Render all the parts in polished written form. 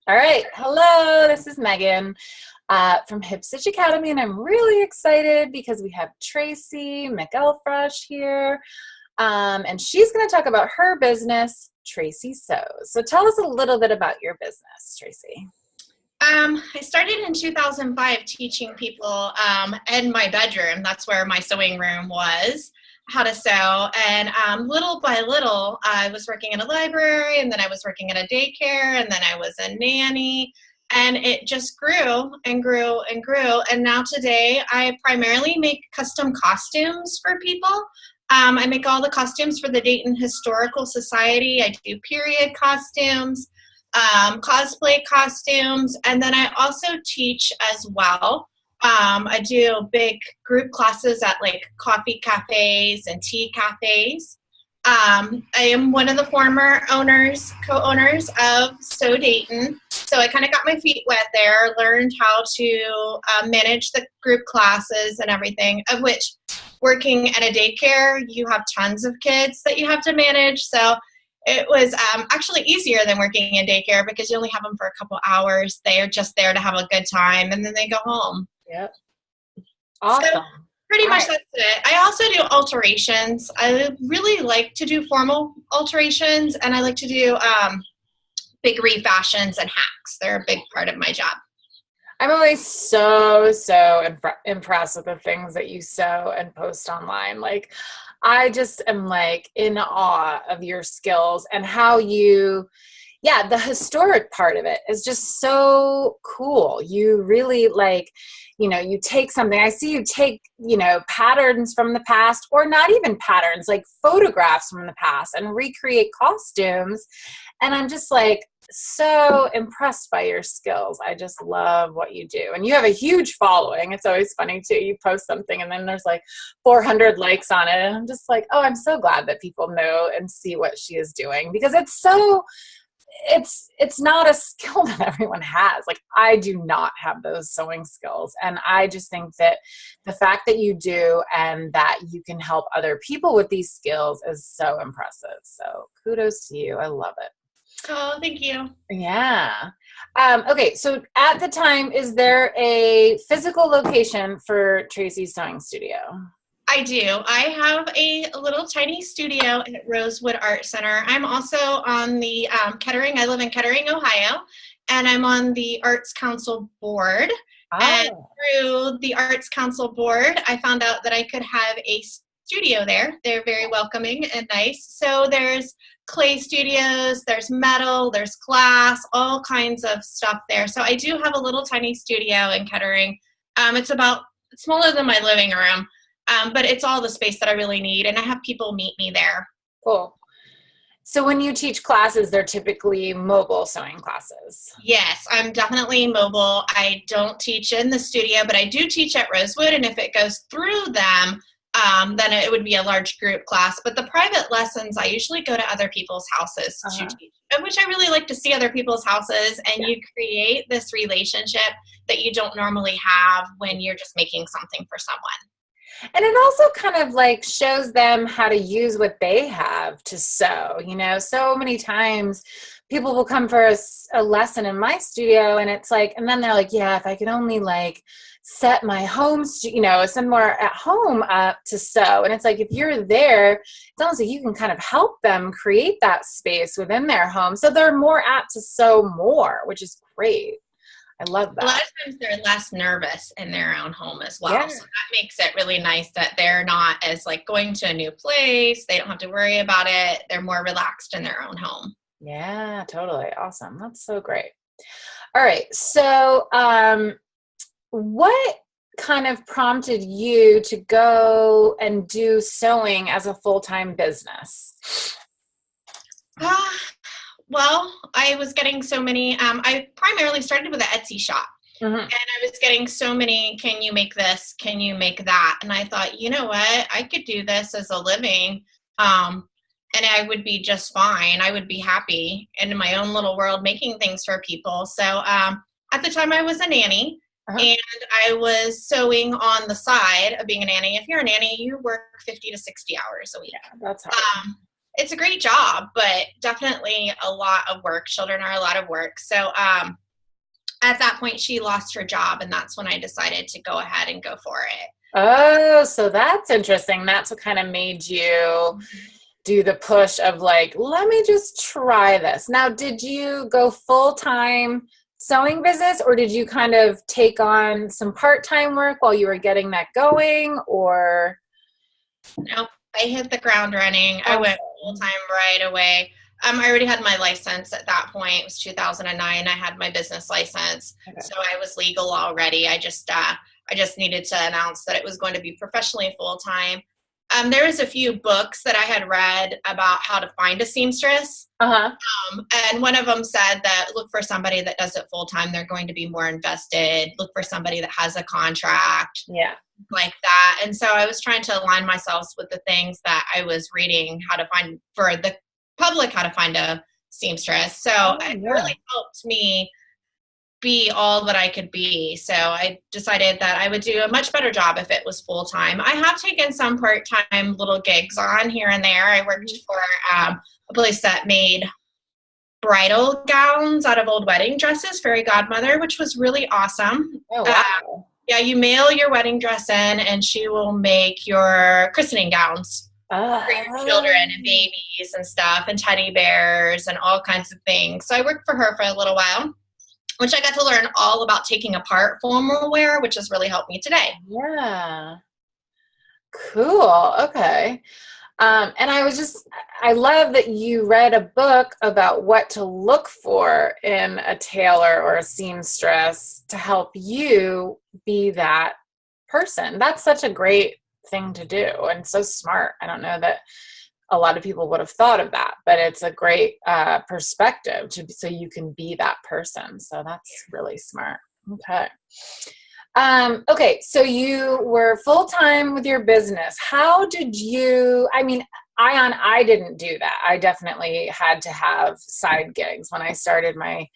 All right. Hello, this is Megan from Hip Stitch Academy, and I'm really excited because we have Tracy McElfresh here, and she's going to talk about her business, Tracy Sews. So tell us a little bit about your business, Tracy. I started in 2005 teaching people in my bedroom. That's where my sewing room was, how to sew. And little by little, I was working in a library, and then I was working at a daycare, and then I was a nanny. And it just grew and grew and grew. And now today, I primarily make custom costumes for people. I make all the costumes for the Dayton Historical Society. I do period costumes, cosplay costumes, and then I also teach as well. I do big group classes at like coffee cafes and tea cafes. I am one of the former co-owners of Sew Dayton, so I kind of got my feet wet there, learned how to manage the group classes and everything, of which working at a daycare, you have tons of kids that you have to manage, so it was actually easier than working in daycare because you only have them for a couple hours. They are just there to have a good time, and then they go home. Yep. Awesome. So pretty much that's it. I also do alterations. I really like to do formal alterations, and I like to do big refashions and hacks. They're a big part of my job. I'm always so impressed with the things that you sew and post online. Like, I just am like in awe of your skills and how the historic part of it is just so cool. You really you take something, I see you take, patterns from the past, or not even patterns, like photographs from the past, and recreate costumes. And I'm just like so impressed by your skills. I just love what you do. And you have a huge following. It's always funny too. You post something and then there's like 400 likes on it. And I'm just like, oh, I'm so glad that people know and see what she is doing, because it's not a skill that everyone has. Like, I do not have those sewing skills. And I just think that the fact that you do and that you can help other people with these skills is so impressive. So kudos to you. I love it. Oh, thank you. Yeah. Okay. So at the time, is there a physical location for Tracy's Sewing Studio? I do. I have a little tiny studio at Rosewood Art Center. I'm also on the Kettering. I live in Kettering, Ohio, and I'm on the Arts Council board. Oh. And through the Arts Council board, I found out that I could have a studio there. They're very welcoming and nice. So there's clay studios, there's metal, there's glass, all kinds of stuff there. So I do have a little tiny studio in Kettering. It's smaller than my living room. But it's all the space that I really need, and I have people meet me there. Cool. So when you teach classes, they're typically mobile sewing classes. Yes, I'm definitely mobile. I don't teach in the studio, but I do teach at Rosewood, and if it goes through them, then it would be a large group class. But the private lessons, I usually go to other people's houses to teach, which I really like to see other people's houses, and you create this relationship that you don't normally have when you're just making something for someone. And it also kind of like shows them how to use what they have to sew. So many times people will come for a lesson in my studio, and it's like, and then they're like, yeah, if I could only like set my home, somewhere at home up to sew. And it's like, if you're there, it's almost like you can kind of help them create that space within their home. So they're more apt to sew more, which is great. I love that. A lot of times they're less nervous in their own home as well. Yeah. So that makes it really nice that they're not as like going to a new place. They don't have to worry about it. They're more relaxed in their own home. Yeah, totally. Awesome. That's so great. All right. So what kind of prompted you to go and do sewing as a full-time business? Well, I was getting so many, I primarily started with an Etsy shop, and I was getting so many, can you make this? Can you make that? And I thought, you know what, I could do this as a living, and I would be just fine. I would be happy in my own little world making things for people. So at the time I was a nanny, and I was sewing on the side of being a nanny. If you're a nanny, you work 50 to 60 hours a week. Yeah, that's hard. It's a great job, but definitely a lot of work. Children are a lot of work. So at that point, she lost her job, and that's when I decided to go ahead and go for it. Oh, so that's interesting. That's what kind of made you do the push of like, let me just try this. Now, did you go full-time sewing business, or did you kind of take on some part-time work while you were getting that going, or? Nope, I hit the ground running. I went full Awesome. time right away. I already had my license at that point. It was 2009. I had my business license, Okay. so I was legal already. I just needed to announce that it was going to be professionally full time. There was a few books that I had read about how to find a seamstress, Uh-huh. and one of them said that look for somebody that does it full time. They're going to be more invested. Look for somebody that has a contract Yeah. like that. And so I was trying to align myself with the things that I was reading how to find for the public, how to find a seamstress. So Oh, it yeah. really helped me be all that I could be. So I decided that I would do a much better job if it was full time. I have taken some part time little gigs on here and there. I worked for a place that made bridal gowns out of old wedding dresses, fairy godmother, which was really awesome. Oh, Uh, wow. yeah, you mail your wedding dress in, and she will make your christening gowns for your children and Oh. babies and stuff, and teddy bears and all kinds of things. So I worked for her for a little while, which I got to learn all about taking apart formal wear, which has really helped me today. Yeah. Cool. Okay. And I love that you read a book about what to look for in a tailor or a seamstress to help you be that person. That's such a great thing to do and so smart. I don't know that a lot of people would have thought of that, but it's a great perspective so you can be that person. So that's really smart. Okay. Okay, so you were full time with your business. How did you, I mean, I didn't do that. I definitely had to have side gigs when I started my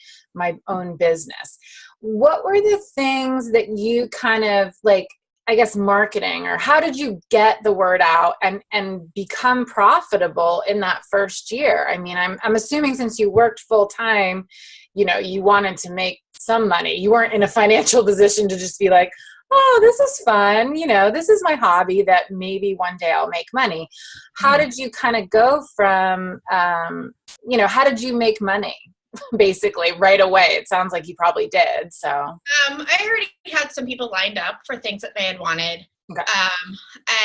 own business. What were the things that you kind of like, I guess marketing, or how did you get the word out and become profitable in that first year? I mean, I'm assuming since you worked full time, you wanted to make some money. You weren't in a financial position to just be like, oh, this is fun. This is my hobby that maybe one day I'll make money. How did you kind of go from, how did you make money basically right away? It sounds like you probably did. So, I already had some people lined up for things that they had wanted, okay.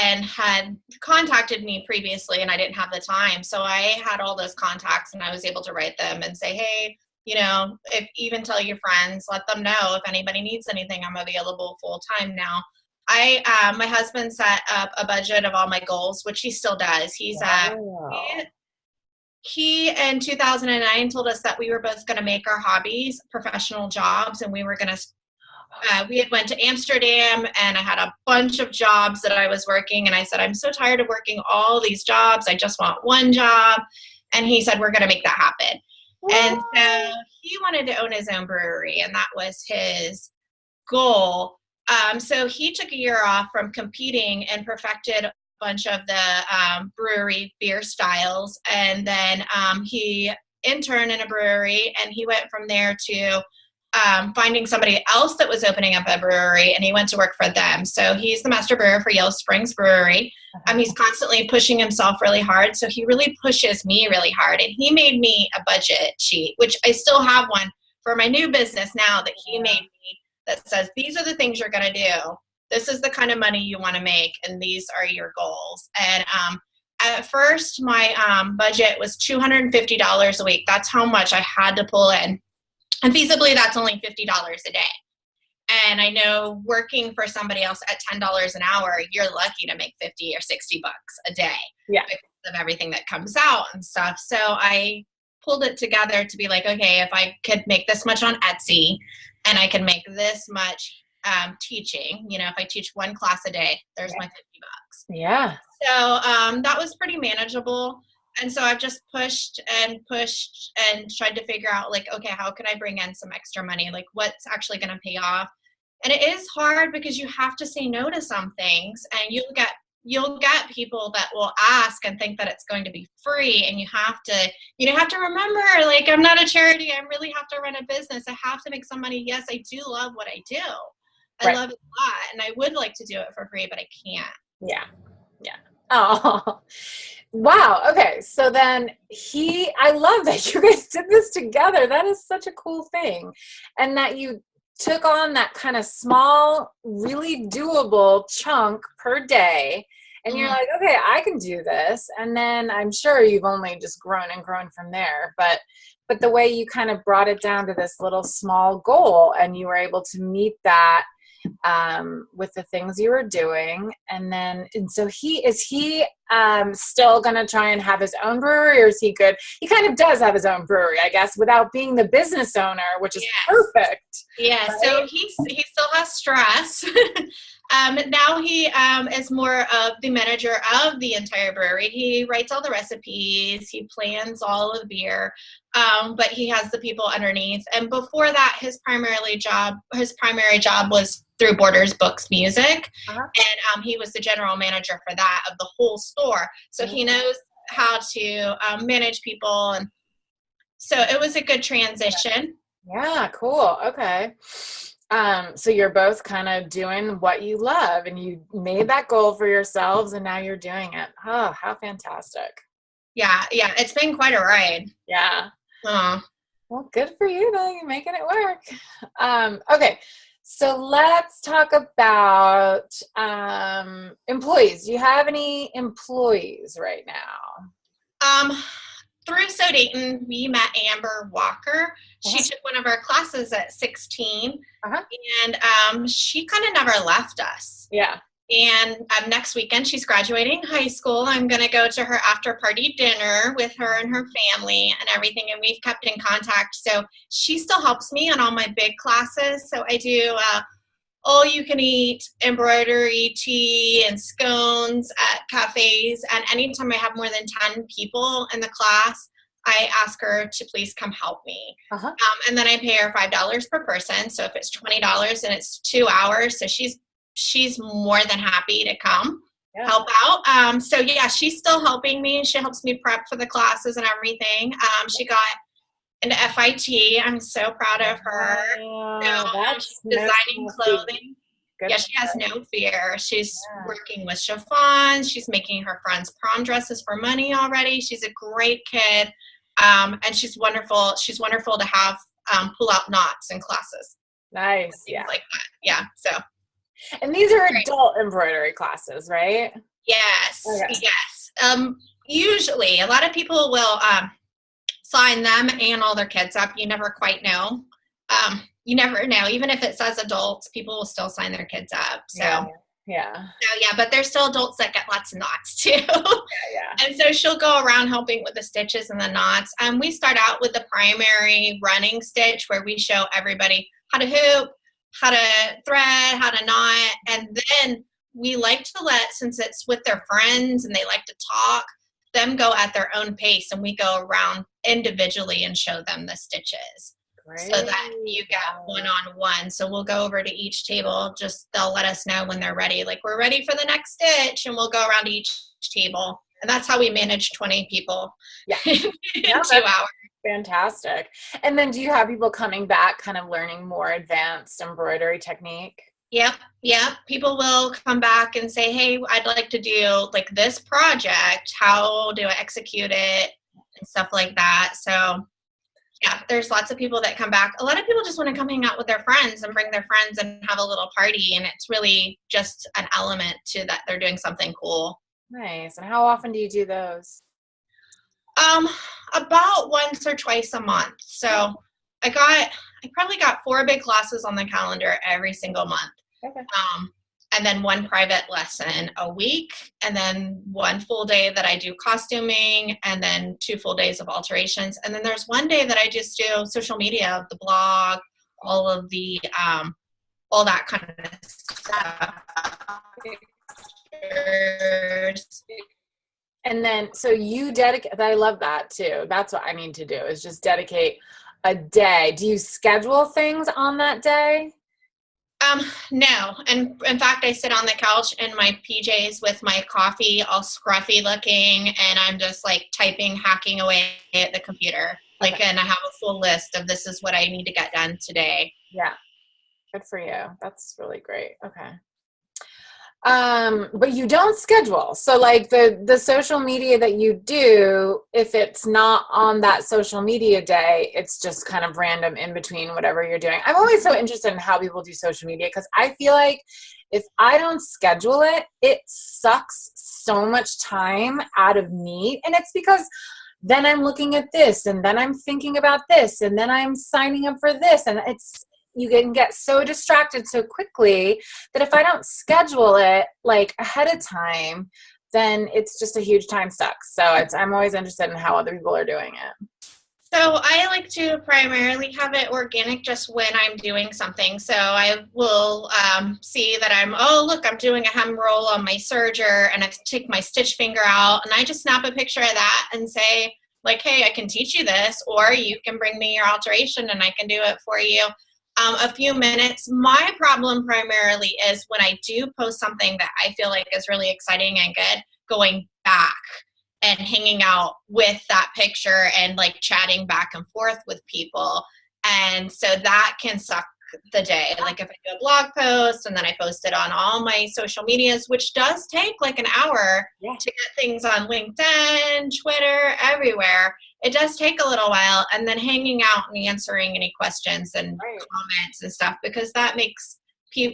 and had contacted me previously, and I didn't have the time. So I had all those contacts, and I was able to write them and say, hey, if even tell your friends, let them know if anybody needs anything. I'm available full time now. My husband set up a budget of all my goals, which he still does. Wow. He in 2009 told us that we were both going to make our hobbies professional jobs, and we were going to we had went to Amsterdam, and I had a bunch of jobs that I was working, and I said, I'm so tired of working all these jobs. I just want one job. And he said, we're going to make that happen. And so he wanted to own his own brewery, and that was his goal. So he took a year off from competing and perfected a bunch of the brewery beer styles. And then he interned in a brewery, and he went from there to finding somebody else that was opening up a brewery, and he went to work for them. So he's the master brewer for Yellow Springs Brewery. He's constantly pushing himself really hard. So he really pushes me really hard. And he made me a budget sheet, which I still have one for my new business now that he made me, that says, these are the things you're going to do. This is the kind of money you want to make, and these are your goals. And at first, my budget was $250 a week. That's how much I had to pull in. And feasibly, that's only $50 a day. And I know working for somebody else at $10 an hour, you're lucky to make 50 or 60 bucks a day, Yeah. because of everything that comes out and stuff. So I pulled it together to be like, okay, if I could make this much on Etsy, and I can make this much teaching, if I teach one class a day, there's my 50 bucks. Yeah. So that was pretty manageable. And so I've just pushed and tried to figure out, like, okay, how can I bring in some extra money? Like, what's actually going to pay off? And it is hard because you have to say no to some things, and you look at, you'll get people that will ask and think that it's going to be free, and you have to remember, like, I'm not a charity. I really have to run a business. I have to make some money. Yes, I do love what I do. I Right. love it a lot, and I would like to do it for free, but I can't. Yeah. Yeah. Oh, wow. Okay. So then I love that you guys did this together. That is such a cool thing. And that you took on that kind of small, really doable chunk per day. And you're like, okay, I can do this. And then I'm sure you've only just grown and grown from there. But the way you kind of brought it down to this little small goal, and you were able to meet that with the things you were doing. And so is he still going to try and have his own brewery, or is he good? He kind of does have his own brewery, I guess, without being the business owner, which is perfect. Yeah. Right? So he still has stress. Now he is more of the manager of the entire brewery. He writes all the recipes. He plans all of the beer. But he has the people underneath. And before that, his primary job was through Borders Books Music. And he was the general manager for that, of the whole store. So he knows how to manage people. And so it was a good transition. Yeah, cool. Okay. So you're both kind of doing what you love, and you made that goal for yourselves, and now you're doing it. Oh, how fantastic. Yeah. It's been quite a ride. Yeah. Well, good for you, though. You're making it work. Okay. So let's talk about employees. Do you have any employees right now? Through So Dayton, we met Amber Walker. She took one of our classes at 16, and she kind of never left us. Yeah. And next weekend, she's graduating high school. I'm going to go to her after-party dinner with her and her family and everything, and we've kept in contact. So she still helps me on all my big classes. So I do all-you-can-eat embroidery, tea, and scones at cafes. And anytime I have more than 10 people in the class, I ask her to please come help me. And then I pay her $5 per person. So if it's $20 and it's 2 hours, so she's more than happy to come help out. So yeah, she's still helping me. She helps me prep for the classes and everything. She got into FIT. I'm so proud of her. She's designing clothing. Good. Yeah, she has no fear. She's working with chiffons. She's making her friends' prom dresses for money already. She's a great kid. And she's wonderful. She's wonderful to have pull out knots in classes. Nice. Things like that. Yeah. So. And these are adult embroidery classes, right? Yes. Okay. Yes. Usually a lot of people will sign them and all their kids up. You never quite know. You never know. Even if it says adults, people will still sign their kids up. So but there's still adults that get lots of knots too. And so she'll go around helping with the stitches and the knots. We start out with the primary running stitch, where we show everybody how to hoop, how to thread, how to knot, and then we like to since it's with their friends and they like to talk, them go at their own pace, and we go around individually and show them the stitches. Great. So that you get one-on-one. So we'll go over to each table, they'll let us know when they're ready, like, we're ready for the next stitch, and we'll go around to each table. And that's how we manage 20 people in 2 hours. Fantastic. And then do you have people coming back kind of learning more advanced embroidery technique? Yep. People will come back and say, hey, I'd like to do like this project. How do I execute it? And stuff like that. So yeah, there's lots of people that come back. A lot of people just want to come hang out with their friends and bring their friends and have a little party. And it's really just an element to that they're doing something cool. Nice. And how often do you do those? About once or twice a month. So I probably got 4 big classes on the calendar every single month. Okay. And then 1 private lesson a week, and then 1 full day that I do costuming, and then 2 full days of alterations. And then there's 1 day that I just do social media, the blog, all of the, all that kind of stuff. And then, so you dedicate, I love that too. That's what I need to do, is just dedicate a day. Do you schedule things on that day? No. And in fact, I sit on the couch in my PJs with my coffee, all scruffy looking, and I'm just like typing, hacking away at the computer. Okay. Like, and I have a full list of this is what I need to get done today. Yeah. Good for you. That's really great. Okay. But you don't schedule. So like the social media that you do, if it's not on that social media day, it's just kind of random in between whatever you're doing. I'm always so interested in how people do social media because I feel like if I don't schedule it, it sucks so much time out of me. And it's because then I'm looking at this and then I'm thinking about this and then I'm signing up for this. And you can get so distracted so quickly that if I don't schedule it like ahead of time, then it's just a huge time suck. So I'm always interested in how other people are doing it. So I like to primarily have it organic just when I'm doing something. So I will see that I'm doing a hem roll on my serger and I take my stitch finger out and I just snap a picture of that and say like, hey, I can teach you this, or you can bring me your alteration and I can do it for you. A few minutes. My problem primarily is when I do post something that I feel like is really exciting and good, going back and hanging out with that picture and like chatting back and forth with people. And so that can suck the day. Like if I do a blog post and then I post it on all my social medias, which does take like an hour to get things on LinkedIn, Twitter, everywhere. It does take a little while, and then hanging out and answering any questions and comments and stuff, because that makes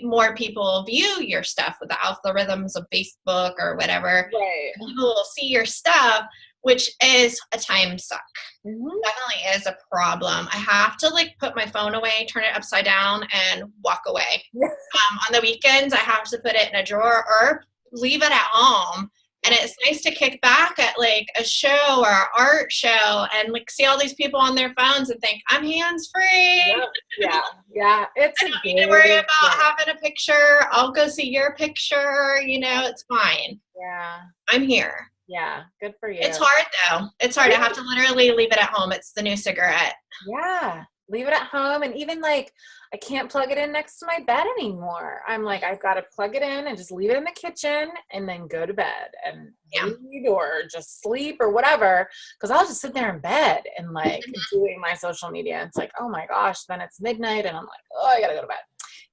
more people view your stuff with the algorithms of Facebook or whatever. Right. People will see your stuff, which is a time suck. Definitely is a problem. I have to like put my phone away, turn it upside down, and walk away. On the weekends, I have to put it in a drawer or leave it at home. And it's nice to kick back at like a show or an art show and like see all these people on their phones and think, I'm hands-free. Yeah. It's I don't need to worry about having a picture. I'll go see your picture. It's fine. Yeah. I'm here. Yeah. Good for you. It's hard though. It's hard. I have to literally leave it at home. It's the new cigarette. Yeah. Leave it at home. And even like, I can't plug it in next to my bed anymore. I'm like, I've got to plug it in and just leave it in the kitchen and then go to bed and read or just sleep or whatever. Cause I'll just sit there in bed and like doing my social media. It's like, oh my gosh, then it's midnight and I'm like, oh, I gotta go to bed.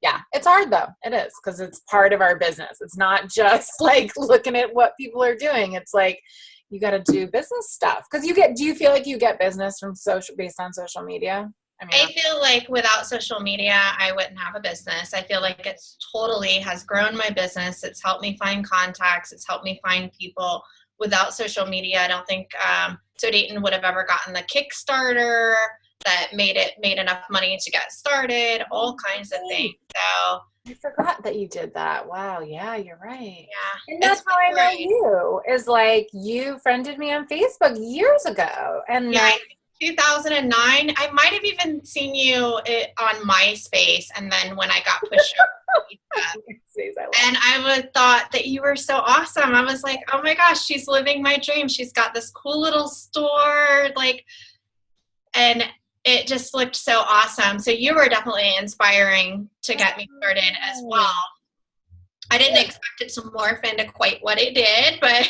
Yeah. It's hard though. It is. Cause it's part of our business. It's not just like looking at what people are doing. It's like, you got to do business stuff. Cause do you feel like you get business from based on social media? I feel like without social media, I wouldn't have a business. I feel like it's totally has grown my business. It's helped me find contacts. It's helped me find people. Without social media, I don't think So Dayton would have ever gotten the Kickstarter that made enough money to get started, all kinds of things. So I forgot that you did that. Wow. Yeah, you're right. Yeah. And that's how I know you, is like you friended me on Facebook years ago. And yeah, 2009, I might have even seen you on MySpace, and then when I got pushed over, and I thought that you were so awesome. I was like, oh my gosh, she's living my dream. She's got this cool little store, and it just looked so awesome. So you were definitely inspiring to get me started as well. I didn't expect it to morph into quite what it did, but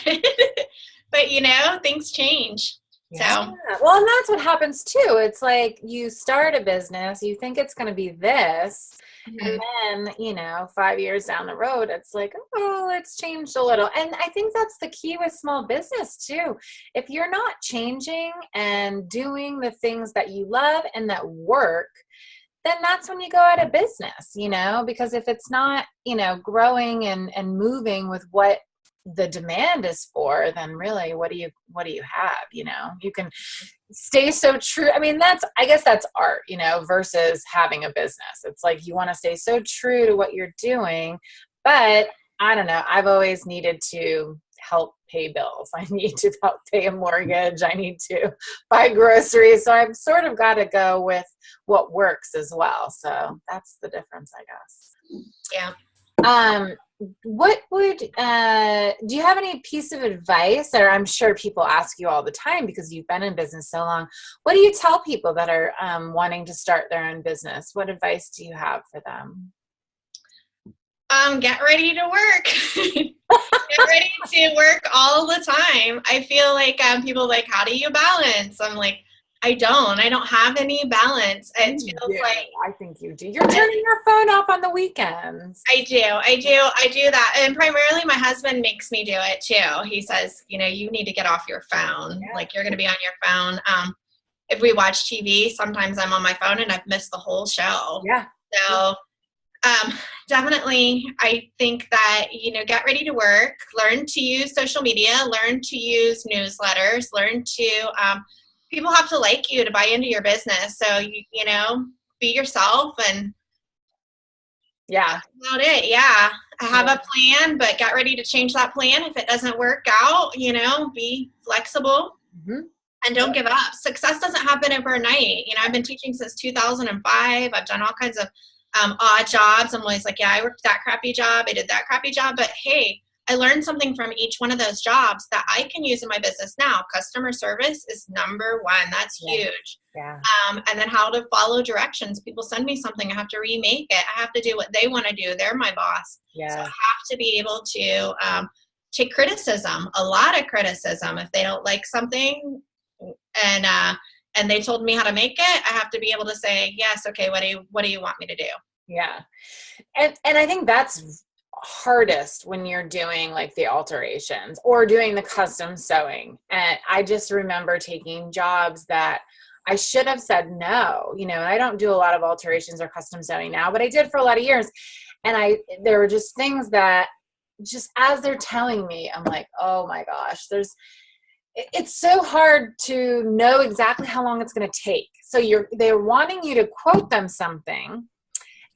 things change. Yeah. So, well, and that's what happens too. It's like you start a business, you think it's going to be this, and then, 5 years down the road, it's like, oh, it's changed a little. And I think that's the key with small business too. If you're not changing and doing the things that you love and that work, then that's when you go out of business, because if it's not, growing and moving with what the demand is for, then really what do you have? You can stay so true. I mean, I guess that's art, versus having a business. It's like you want to stay so true to what you're doing, but I don't know, I've always needed to help pay bills. I need to help pay a mortgage. I need to buy groceries. So I've sort of got to go with what works as well. So that's the difference, I guess. Yeah. What would, do you have any piece of advice, or I'm sure people ask you all the time because you've been in business so long, what do you tell people that are wanting to start their own business? What advice do you have for them? Get ready to work. Get ready to work all the time. I feel like people like, how do you balance? I'm like, I don't have any balance. It feels like I think you do. You're turning your phone off on the weekends. I do that. And primarily my husband makes me do it too. He says, you need to get off your phone. Yeah. Like you're going to be on your phone. If we watch TV, sometimes I'm on my phone and I've missed the whole show. Yeah. So definitely, I think that, get ready to work, learn to use social media, learn to use newsletters, learn to, people have to like you to buy into your business. So, be yourself and yeah, that's about it. Yeah. I have a plan, but get ready to change that plan. If it doesn't work out, be flexible. Mm-hmm. And don't give up. Success doesn't happen overnight. I've been teaching since 2005. I've done all kinds of odd jobs. I'm always like, yeah, I worked that crappy job. I did that crappy job. But hey, I learned something from each one of those jobs that I can use in my business now. Customer service is number one. That's huge. Yeah. And then how to follow directions. People send me something. I have to remake it. I have to do what they want to do. They're my boss. Yeah. So I have to be able to take criticism, a lot of criticism. If they don't like something and they told me how to make it, I have to be able to say, yes, okay, what do you want me to do? Yeah. And I think that's hardest when you're doing like the alterations or doing the custom sewing. And I just remember taking jobs that I should have said no, I don't do a lot of alterations or custom sewing now, but I did for a lot of years. And there were just things that just as they're telling me, I'm like, oh my gosh, it's so hard to know exactly how long it's going to take. So they're wanting you to quote them something.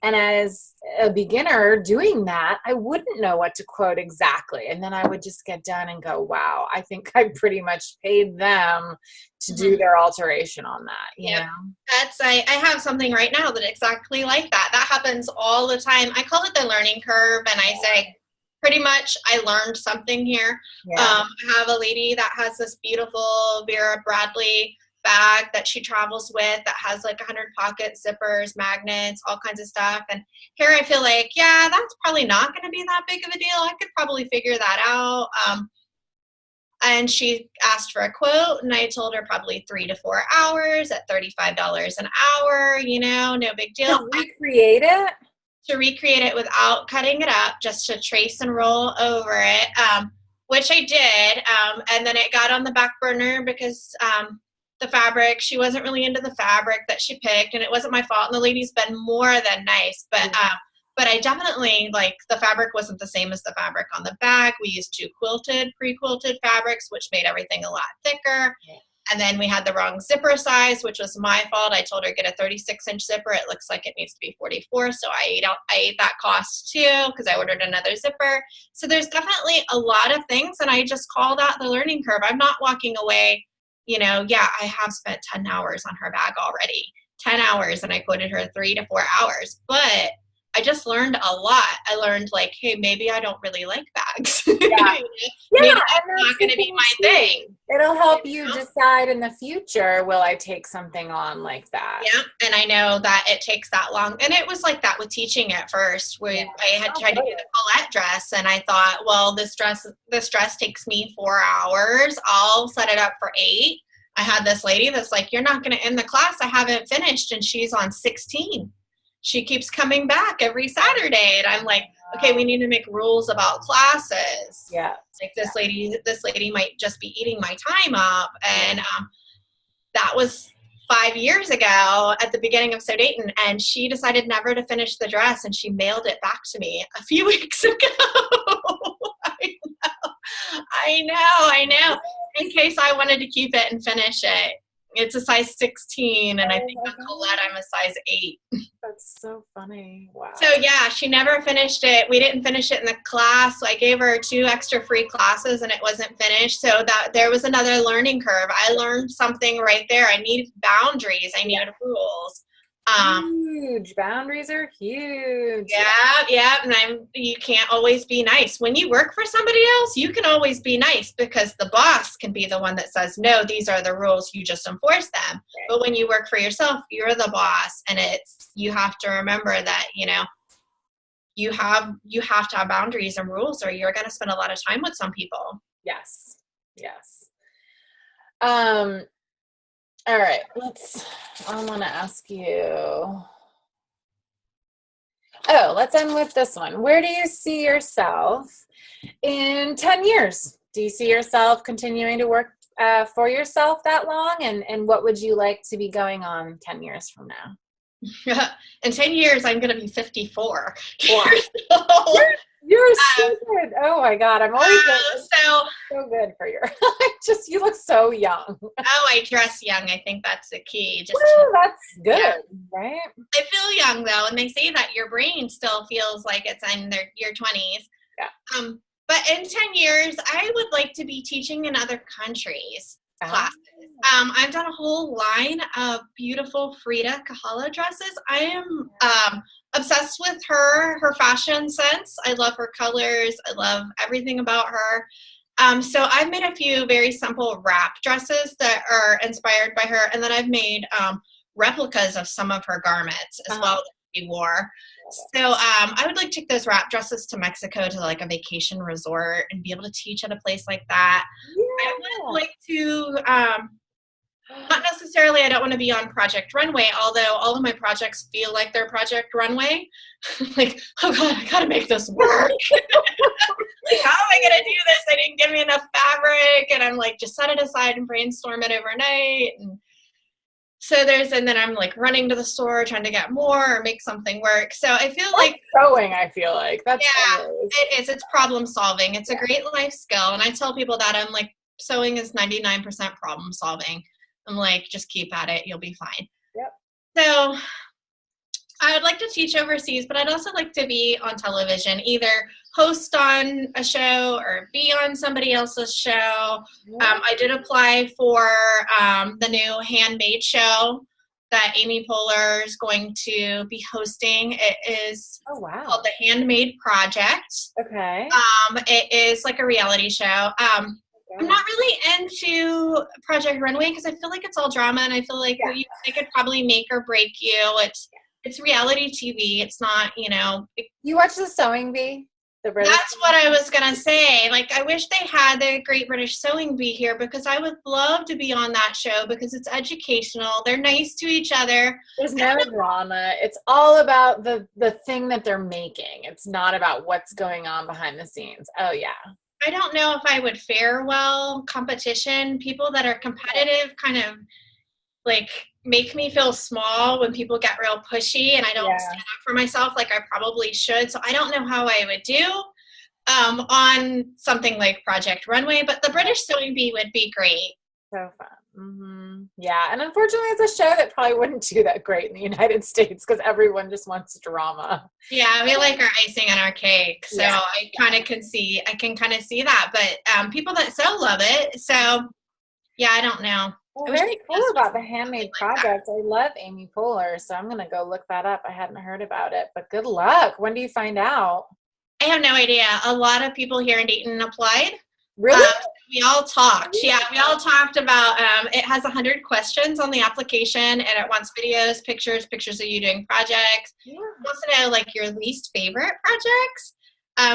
And as a beginner doing that, I wouldn't know what to quote exactly. And then I would just get done and go, wow, I think I pretty much paid them to do their alteration on that. You know? I have something right now that exactly like that. That happens all the time. I call it the learning curve. And I say, pretty much I learned something here. Yeah. I have a lady that has this beautiful Vera Bradley bag that she travels with that has like 100 pockets, zippers, magnets, all kinds of stuff. And here I feel like, yeah, that's probably not going to be that big of a deal. I could probably figure that out. And she asked for a quote and I told her probably 3 to 4 hours at $35 an hour, no big deal. To recreate it? To recreate it without cutting it up, just to trace and roll over it, which I did. And then it got on the back burner because the fabric, she wasn't really into the fabric that she picked, and it wasn't my fault. And the lady's been more than nice, but I definitely, like, the fabric wasn't the same as the fabric on the bag. We used 2 pre-quilted fabrics, which made everything a lot thicker. Yeah. And then we had the wrong zipper size, which was my fault. I told her get a 36-inch zipper. It looks like it needs to be 44. So I ate that cost too because I ordered another zipper. So there's definitely a lot of things, and I just call that the learning curve. I'm not walking away, I have spent 10 hours on her bag already. 10 hours, and I quoted her 3 to 4 hours. But I just learned a lot. I learned, like, hey, maybe I don't really like bags. Yeah. Maybe that's not going to be my thing. It'll help you decide in the future, will I take something on like that? Yeah, and I know that it takes that long. And it was like that with teaching at first. I had tried to do the Colette dress, and I thought, well, this dress takes me 4 hours. I'll set it up for 8. I had this lady that's like, you're not going to end the class. I haven't finished, and she's on 16. She keeps coming back every Saturday. And I'm like, okay, we need to make rules about classes. Yeah. Like this lady might just be eating my time up. And that was 5 years ago at the beginning of So Dayton. And she decided never to finish the dress, and she mailed it back to me a few weeks ago. I know. In case I wanted to keep it and finish it. It's a size 16, and I think on Colette I'm a size 8. That's so funny. Wow. So yeah, she never finished it. We didn't finish it in the class. So I gave her 2 extra free classes, and it wasn't finished. So that there was another learning curve. I learned something right there. I needed boundaries. I needed rules. Huge. Boundaries are huge. Yeah. And you can't always be nice. When you work for somebody else, you can always be nice because the boss can be the one that says, no, these are the rules. You just enforce them. Right. But when you work for yourself, you're the boss. And you have to remember that, you have to have boundaries and rules, or you're going to spend a lot of time with some people. Yes. Yes. All right. I want to ask you. Oh, let's end with this one. Where do you see yourself in 10 years? Do you see yourself continuing to work for yourself that long? And what would you like to be going on 10 years from now? In 10 years, I'm going to be 54. Wow. You're so good. Oh my God. I'm always so good for your, you look so young. Oh, I dress young. I think that's the key. That's good, right? I feel young though, and they say that your brain still feels like it's in your 20s. Yeah. But in 10 years, I would like to be teaching in other countries classes. I've done a whole line of beautiful Frida Kahlo dresses. I am obsessed with her fashion sense. I love her colors. I love everything about her. So I've made a few very simple wrap dresses that are inspired by her, and then I've made replicas of some of her garments as well that she wore. So I would like to take those wrap dresses to Mexico to like a vacation resort and be able to teach at a place like that. Yeah. I would like to, not necessarily, I don't want to be on Project Runway, although all of my projects feel like they're Project Runway. Like, oh God, I got to make this work. Like, how am I going to do this? They didn't give me enough fabric. And I'm like, just set it aside and brainstorm it overnight. And so and then I'm like running to the store trying to get more or make something work. So I feel like sewing, I feel like that's it is. It's problem solving. It's a great life skill. And I tell people that I'm like, sewing is 99% problem solving. I'm like, just keep at it. You'll be fine. Yep. So I would like to teach overseas, but I'd also like to be on television, either host on a show or be on somebody else's show. I did apply for the new handmade show that Amy Poehler is going to be hosting. It is called The Handmade Project. Okay. It is like a reality show. I'm not really into Project Runway because I feel like it's all drama, and I feel like they could probably make or break you. It's reality TV. It's not, You watch the Sewing Bee? That's what I was going to say. Like, I wish they had the Great British Sewing Bee here because I would love to be on that show because it's educational. They're nice to each other. There's no drama. It's all about the thing that they're making. It's not about what's going on behind the scenes. Oh, yeah. I don't know if I would fare well. Competition, people that are competitive kind of like make me feel small when people get real pushy and I don't stand up for myself like I probably should. So I don't know how I would do on something like Project Runway, but the British Sewing Bee would be great. So fun. Mm-hmm. Yeah. And unfortunately, it's a show that probably wouldn't do that great in the United States because everyone just wants drama. Yeah, we like our icing on our cake. So I can kind of see that. But people that sew love it. So yeah, I don't know. Well, very cool about the Handmade Project. I love Amy Poehler, so I'm going to go look that up. I hadn't heard about it, but good luck. When do you find out? I have no idea. A lot of people here in Dayton applied. Really? We all talked. Yeah, we all talked about, it has 100 questions on the application, and it wants videos, pictures of you doing projects. Yeah. It wants to know, like, your least favorite projects.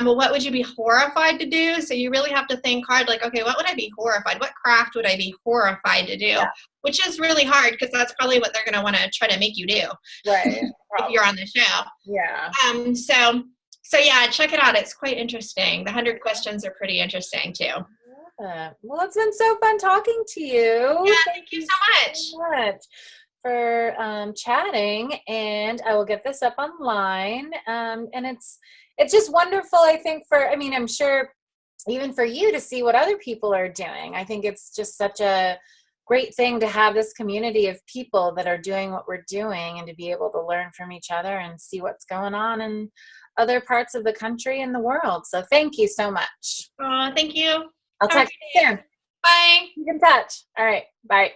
What would you be horrified to do? So you really have to think hard, like, okay, what would I be horrified? What craft would I be horrified to do? Yeah. Which is really hard because that's probably what they're going to want to try to make you do. Right. If you're on the show. Yeah. So yeah, check it out. It's quite interesting. The 100 questions are pretty interesting too. Yeah. Well, it's been so fun talking to you. Yeah, thank you so much for chatting, and I will get this up online. And it's just wonderful, I think, I'm sure even for you to see what other people are doing. I think it's just such a great thing to have this community of people that are doing what we're doing and to be able to learn from each other and see what's going on in other parts of the country and the world. So thank you so much. Thank you. I'll talk to you soon. Bye. Keep in touch. All right. Bye.